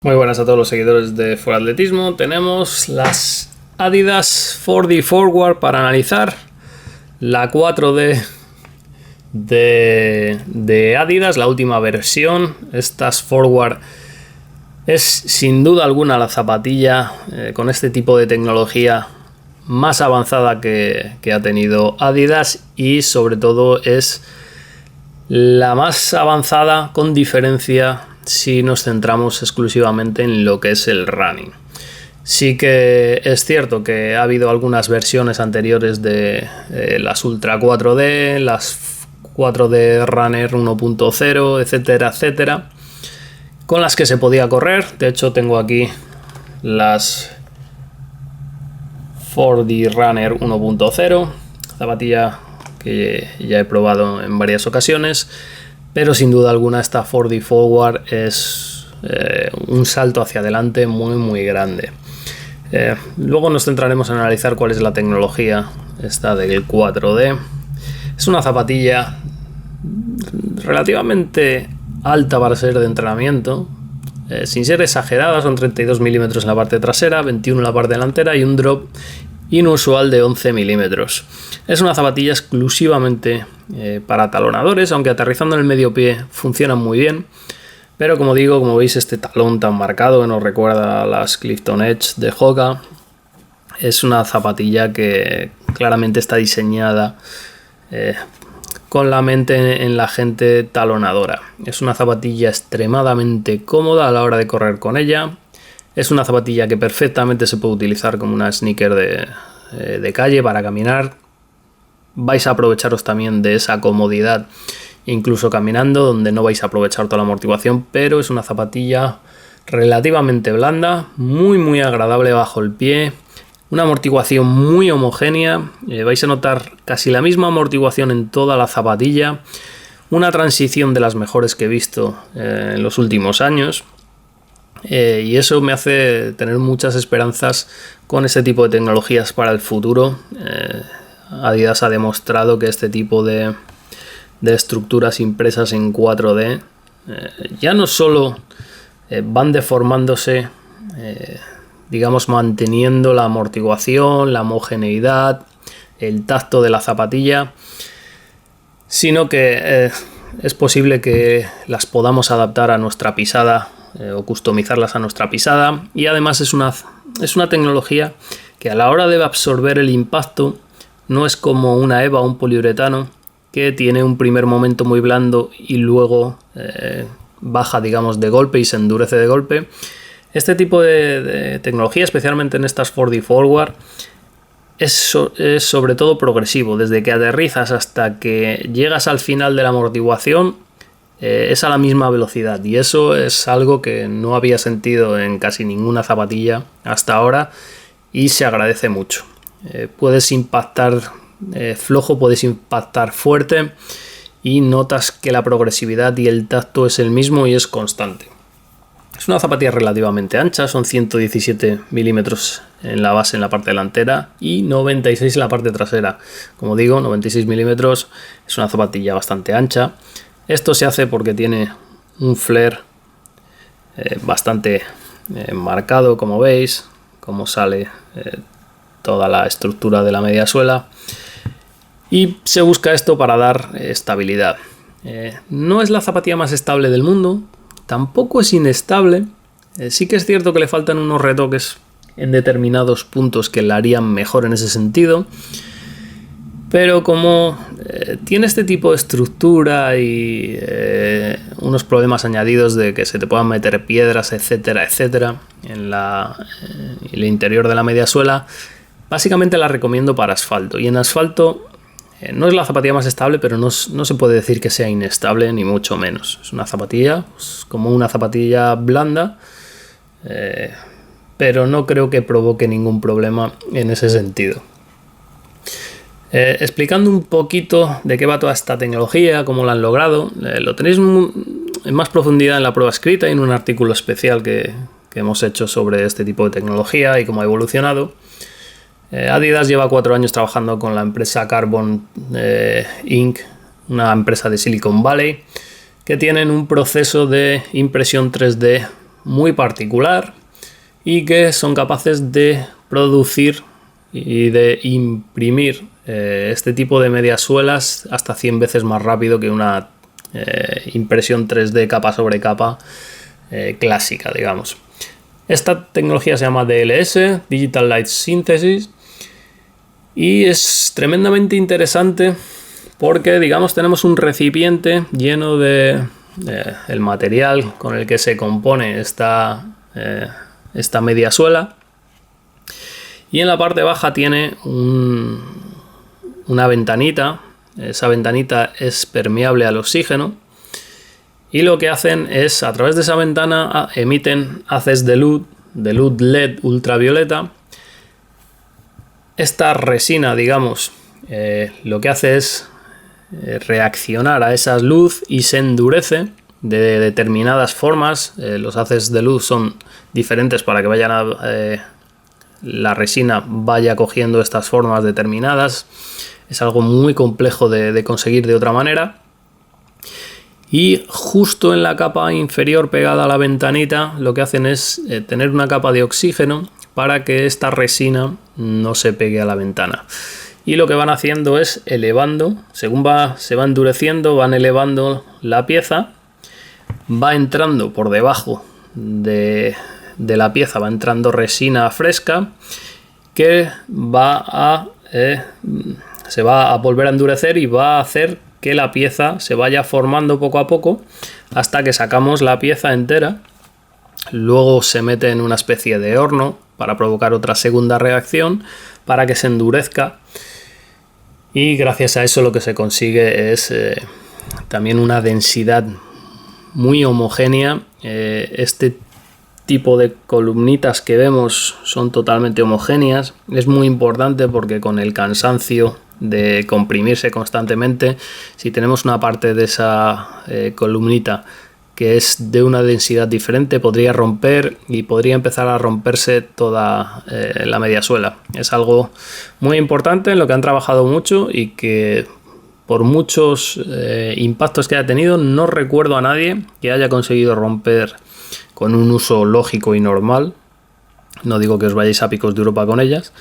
Muy buenas a todos los seguidores de For Atletismo. Tenemos las Adidas 4D Forward para analizar. La 4D de Adidas, la última versión. Estas Forward es sin duda alguna la zapatilla con este tipo de tecnología más avanzada que ha tenido Adidas, y sobre todo es la más avanzada con diferencia si nos centramos exclusivamente en lo que es el running. Sí que es cierto que ha habido algunas versiones anteriores de las Ultra 4D, las 4D Runner 1.0, etcétera, etcétera, con las que se podía correr. De hecho, tengo aquí las 4D Runner 1.0, zapatilla que ya he probado en varias ocasiones, pero sin duda alguna esta 4D Forward es un salto hacia adelante muy grande. Luego nos centraremos en analizar cuál es la tecnología esta del 4D. Es una zapatilla relativamente alta para ser de entrenamiento, sin ser exagerada. Son 32 milímetros en la parte trasera, 21 en la parte delantera y un drop inusual de 11 milímetros. Es una zapatilla exclusivamente para talonadores, aunque aterrizando en el medio pie funciona muy bien. Pero como digo, como veis, este talón tan marcado que nos recuerda a las Clifton Edge de Hoka, es una zapatilla que claramente está diseñada con la mente en la gente talonadora. Es una zapatilla extremadamente cómoda a la hora de correr con ella. Es una zapatilla que perfectamente se puede utilizar como una sneaker de calle para caminar. Vais a aprovecharos también de esa comodidad incluso caminando, donde no vais a aprovechar toda la amortiguación, pero es una zapatilla relativamente blanda, muy agradable bajo el pie, una amortiguación muy homogénea. Vais a notar casi la misma amortiguación en toda la zapatilla, una transición de las mejores que he visto en los últimos años. Y eso me hace tener muchas esperanzas con este tipo de tecnologías para el futuro. Adidas ha demostrado que este tipo de estructuras impresas en 4D ya no solo van deformándose, digamos, manteniendo la amortiguación, la homogeneidad, el tacto de la zapatilla, sino que es posible que las podamos adaptar a nuestra pisada o customizarlas a nuestra pisada. Y además es una tecnología que a la hora de absorber el impacto no es como una EVA o un poliuretano, que tiene un primer momento muy blando y luego baja, digamos, de golpe y se endurece de golpe. Este tipo de tecnología, especialmente en estas 4D Forward, es sobre todo progresivo. Desde que aterrizas hasta que llegas al final de la amortiguación, es a la misma velocidad, y eso es algo que no había sentido en casi ninguna zapatilla hasta ahora y se agradece mucho. Puedes impactar flojo, puedes impactar fuerte y notas que la progresividad y el tacto es el mismo y es constante. Es una zapatilla relativamente ancha, son 117 milímetros en la base en la parte delantera y 96 en la parte trasera. Como digo, 96 milímetros, es una zapatilla bastante ancha. Esto se hace porque tiene un flare bastante marcado, como veis, como sale toda la estructura de la media suela, y se busca esto para dar estabilidad. No es la zapatilla más estable del mundo, tampoco es inestable. Sí que es cierto que le faltan unos retoques en determinados puntos que la harían mejor en ese sentido. Pero como tiene este tipo de estructura y unos problemas añadidos de que se te puedan meter piedras, etcétera, etcétera, en el interior de la media suela, básicamente la recomiendo para asfalto. Y en asfalto no es la zapatilla más estable, pero no se puede decir que sea inestable, ni mucho menos. Es una zapatilla, pues, como una zapatilla blanda, pero no creo que provoque ningún problema en ese sentido. Explicando un poquito de qué va toda esta tecnología, cómo la han logrado, lo tenéis en más profundidad en la prueba escrita y en un artículo especial que hemos hecho sobre este tipo de tecnología y cómo ha evolucionado. Adidas lleva 4 años trabajando con la empresa Carbon Inc., una empresa de Silicon Valley, que tienen un proceso de impresión 3D muy particular y que son capaces de producir y de imprimir este tipo de mediasuelas hasta 100 veces más rápido que una impresión 3D capa sobre capa clásica, digamos. Esta tecnología se llama DLS, Digital Light Synthesis, y es tremendamente interesante porque, digamos, tenemos un recipiente lleno de el material con el que se compone esta mediasuela, y en la parte baja tiene una ventanita. Esa ventanita es permeable al oxígeno, y lo que hacen es, a través de esa ventana, emiten haces de luz LED ultravioleta. Esta resina, digamos, lo que hace es reaccionar a esa luz y se endurece de determinadas formas. Los haces de luz son diferentes para que la resina vaya cogiendo estas formas determinadas. Es algo muy complejo de conseguir de otra manera. Y justo en la capa inferior, pegada a la ventanita, lo que hacen es tener una capa de oxígeno para que esta resina no se pegue a la ventana. Y lo que van haciendo es elevando, según se va endureciendo, van elevando la pieza, va entrando por debajo de la pieza, va entrando resina fresca que se va a volver a endurecer y va a hacer que la pieza se vaya formando poco a poco hasta que sacamos la pieza entera. Luego se mete en una especie de horno para provocar otra segunda reacción para que se endurezca, y gracias a eso lo que se consigue es también una densidad muy homogénea. Este tipo de columnitas que vemos son totalmente homogéneas. Es muy importante porque con el cansancio de comprimirse constantemente, si tenemos una parte de esa columnita que es de una densidad diferente, podría romper y podría empezar a romperse toda la mediasuela. Es algo muy importante en lo que han trabajado mucho, y que por muchos impactos que haya tenido, no recuerdo a nadie que haya conseguido romper con un uso lógico y normal. No digo que os vayáis a Picos de Europa con ellas.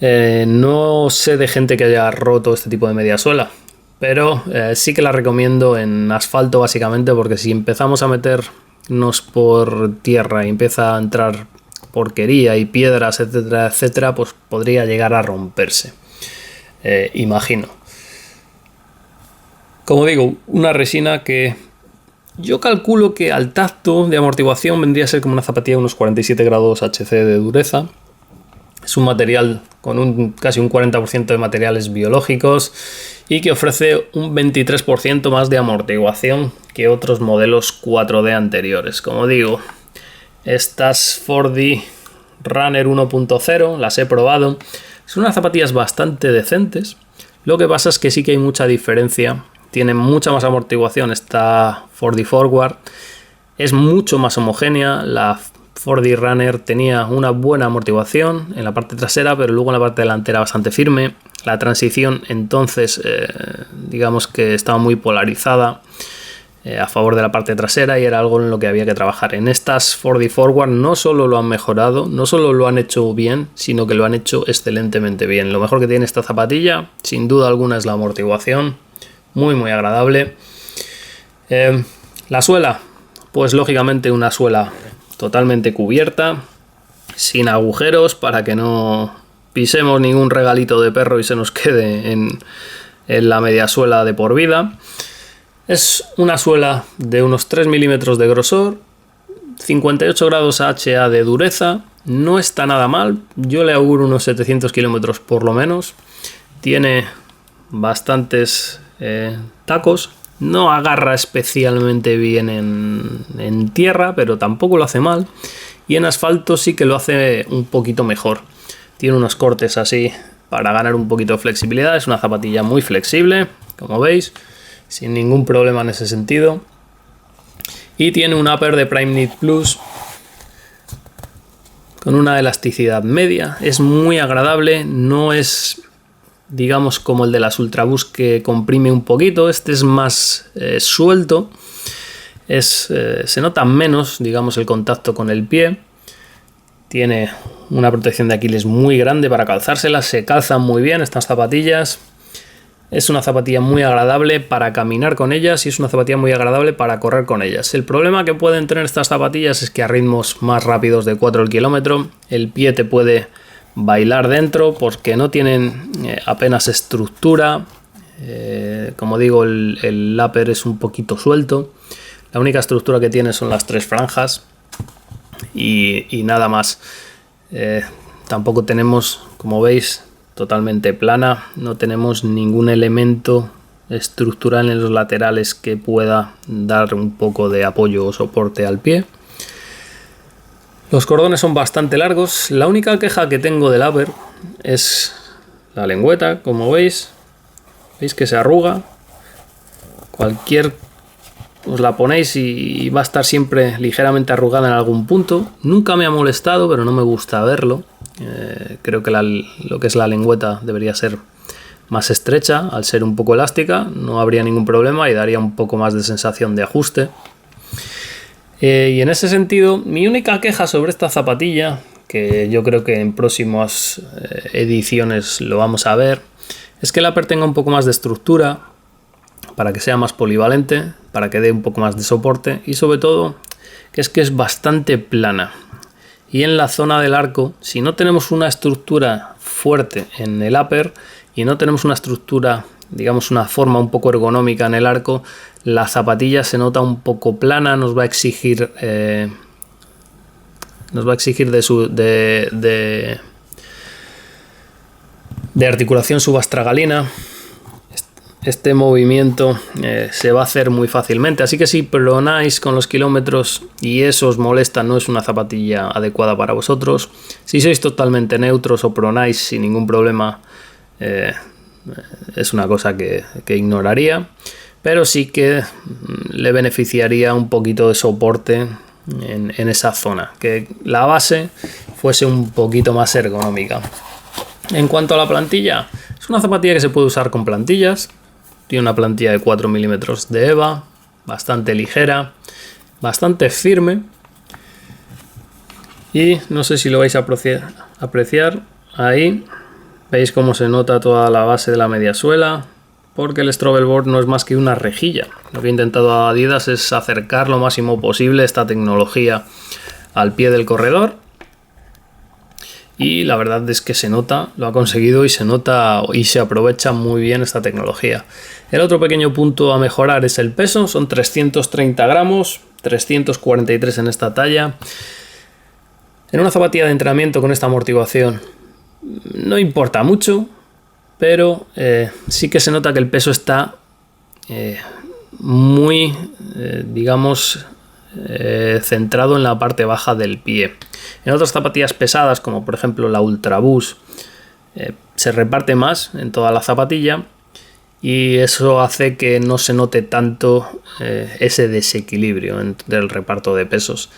No sé de gente que haya roto este tipo de mediasuela, pero sí que la recomiendo en asfalto, básicamente porque si empezamos a meternos por tierra y empieza a entrar porquería y piedras, etcétera, etcétera, pues podría llegar a romperse, imagino. Como digo, una resina que yo calculo que al tacto de amortiguación vendría a ser como una zapatilla de unos 47 grados HC de dureza. Es un material con casi un 40% de materiales biológicos y que ofrece un 23% más de amortiguación que otros modelos 4D anteriores. Como digo, estas 4D Runner 1.0 las he probado. Son unas zapatillas bastante decentes. Lo que pasa es que sí que hay mucha diferencia. Tiene mucha más amortiguación esta 4D Forward. Es mucho más homogénea. La 4D Runner tenía una buena amortiguación en la parte trasera, pero luego en la parte delantera bastante firme. La transición entonces, digamos que estaba muy polarizada a favor de la parte trasera, y era algo en lo que había que trabajar. En estas 4D Forward no solo lo han mejorado, no solo lo han hecho bien, sino que lo han hecho excelentemente bien. Lo mejor que tiene esta zapatilla, sin duda alguna, es la amortiguación. Muy muy agradable. La suela, pues lógicamente una suela totalmente cubierta, sin agujeros, para que no pisemos ningún regalito de perro y se nos quede en la mediasuela de por vida. Es una suela de unos 3 milímetros de grosor, 58 grados HA de dureza. No está nada mal, yo le auguro unos 700 kilómetros por lo menos. Tiene bastantes tacos. No agarra especialmente bien en tierra, pero tampoco lo hace mal. Y en asfalto sí que lo hace un poquito mejor. Tiene unos cortes así para ganar un poquito de flexibilidad. Es una zapatilla muy flexible, como veis, sin ningún problema en ese sentido. Y tiene un upper de Prime Knit Plus con una elasticidad media. Es muy agradable, no es, digamos, como el de las Ultraboost que comprime un poquito. Este es más suelto. se nota menos, digamos, el contacto con el pie. Tiene una protección de Aquiles muy grande para calzárselas, se calzan muy bien estas zapatillas. Es una zapatilla muy agradable para caminar con ellas y es una zapatilla muy agradable para correr con ellas. El problema que pueden tener estas zapatillas es que a ritmos más rápidos de 4 el kilómetro, el pie te puede bailar dentro porque no tienen apenas estructura. Como digo, el upper es un poquito suelto. La única estructura que tiene son las 3 franjas y nada más. Tampoco tenemos, como veis, totalmente plana, no tenemos ningún elemento estructural en los laterales que pueda dar un poco de apoyo o soporte al pie. Los cordones son bastante largos. La única queja que tengo del upper es la lengüeta, como veis que se arruga. Os la ponéis y va a estar siempre ligeramente arrugada en algún punto. Nunca me ha molestado, pero no me gusta verlo. Creo que lo que es la lengüeta debería ser más estrecha. Al ser un poco elástica no habría ningún problema y daría un poco más de sensación de ajuste. Y en ese sentido, mi única queja sobre esta zapatilla, que yo creo que en próximas ediciones lo vamos a ver, es que el upper tenga un poco más de estructura para que sea más polivalente, para que dé un poco más de soporte y sobre todo que es bastante plana. Y en la zona del arco, si no tenemos una estructura fuerte en el upper y no tenemos una estructura, digamos una forma un poco ergonómica en el arco, la zapatilla se nota un poco plana, nos va a exigir de articulación subastragalina. Este movimiento se va a hacer muy fácilmente, así que si pronáis con los kilómetros y eso os molesta, no es una zapatilla adecuada para vosotros. Si sois totalmente neutros o pronáis sin ningún problema, es una cosa que ignoraría, pero sí que le beneficiaría un poquito de soporte en esa zona, que la base fuese un poquito más ergonómica. En cuanto a la plantilla, es una zapatilla que se puede usar con plantillas. Tiene una plantilla de 4 milímetros de EVA, bastante ligera, bastante firme. Y no sé si lo vais a apreciar. Ahí veis cómo se nota toda la base de la mediasuela, porque el Strobel Board no es más que una rejilla. Lo que he intentado Adidas es acercar lo máximo posible esta tecnología al pie del corredor. Y la verdad es que se nota, lo ha conseguido y se nota y se aprovecha muy bien esta tecnología. El otro pequeño punto a mejorar es el peso, son 330 gramos, 343 en esta talla. En una zapatilla de entrenamiento con esta amortiguación no importa mucho, pero sí que se nota que el peso está muy, digamos, centrado en la parte baja del pie. En otras zapatillas pesadas, como por ejemplo la Ultra Boost, se reparte más en toda la zapatilla y eso hace que no se note tanto ese desequilibrio entre el reparto de pesos.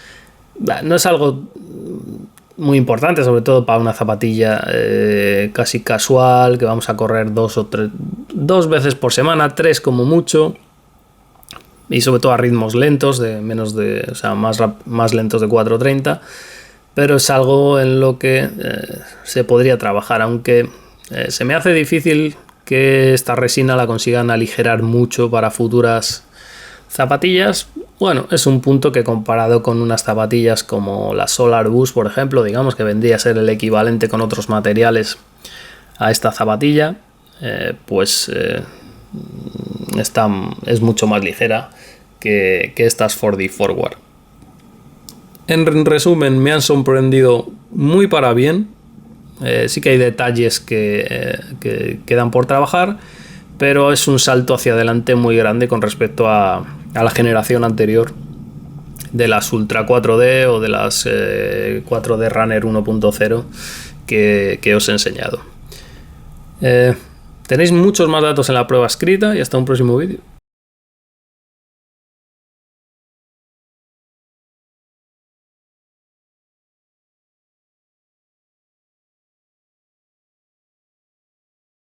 No es algo muy importante, sobre todo para una zapatilla casi casual, que vamos a correr 2 veces por semana, 3 como mucho. Y sobre todo a ritmos lentos, más lentos de 4:30, pero es algo en lo que se podría trabajar, aunque se me hace difícil que esta resina la consigan aligerar mucho para futuras zapatillas. Bueno, es un punto que comparado con unas zapatillas como la Solar Boost, por ejemplo, digamos que vendría a ser el equivalente con otros materiales a esta zapatilla, es mucho más ligera que estas 4D Forward. En resumen, me han sorprendido muy para bien. Sí que hay detalles que quedan por trabajar, pero es un salto hacia adelante muy grande con respecto a la generación anterior de las Ultra 4D o de las 4D Runner 1.0 que os he enseñado. Tenéis muchos más datos en la prueba escrita y hasta un próximo vídeo.